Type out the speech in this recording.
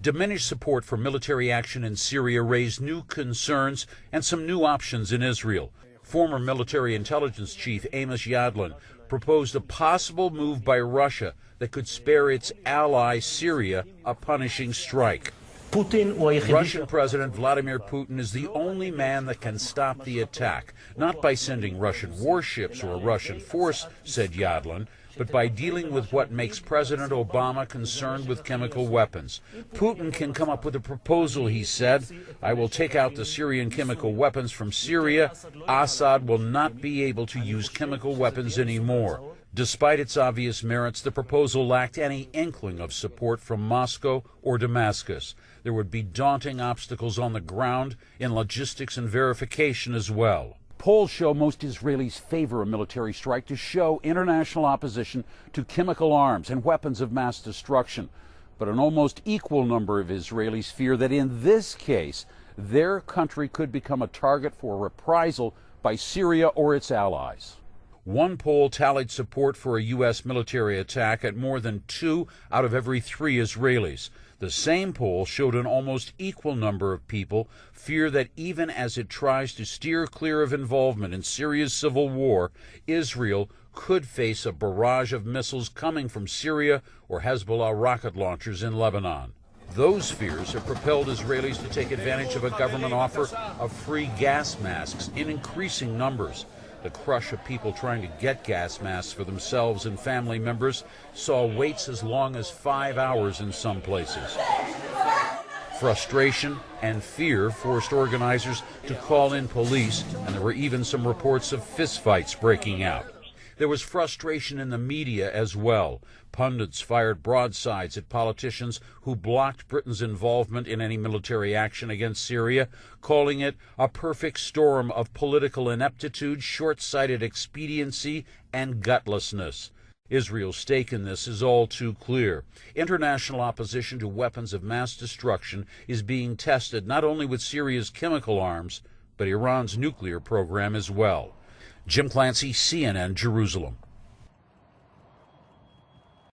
Diminished support for military action in Syria raised new concerns and some new options in Israel. Former military intelligence chief Amos Yadlin proposed a possible move by Russia that could spare its ally Syria a punishing strike. Russian President Vladimir Putin is the only man that can stop the attack, not by sending Russian warships or a Russian force, said Yadlin, but by dealing with what makes President Obama concerned with chemical weapons. Putin can come up with a proposal, he said. I will take out the Syrian chemical weapons from Syria. Assad will not be able to use chemical weapons anymore. Despite its obvious merits, the proposal lacked any inkling of support from Moscow or Damascus. There would be daunting obstacles on the ground in logistics and verification as well. Polls show most Israelis favor a military strike to show international opposition to chemical arms and weapons of mass destruction. But an almost equal number of Israelis fear that in this case, their country could become a target for reprisal by Syria or its allies. One poll tallied support for a U.S. military attack at more than 2 out of every 3 Israelis. The same poll showed an almost equal number of people fear that even as it tries to steer clear of involvement in Syria's civil war, Israel could face a barrage of missiles coming from Syria or Hezbollah rocket launchers in Lebanon. Those fears have propelled Israelis to take advantage of a government offer of free gas masks in increasing numbers. The crush of people trying to get gas masks for themselves and family members saw waits as long as 5 hours in some places. Frustration and fear forced organizers to call in police, and there were even some reports of fistfights breaking out. There was frustration in the media as well. Pundits fired broadsides at politicians who blocked Britain's involvement in any military action against Syria, calling it a perfect storm of political ineptitude, short-sighted expediency, and gutlessness. Israel's stake in this is all too clear. International opposition to weapons of mass destruction is being tested not only with Syria's chemical arms, but Iran's nuclear program as well. Jim Clancy, CNN, Jerusalem.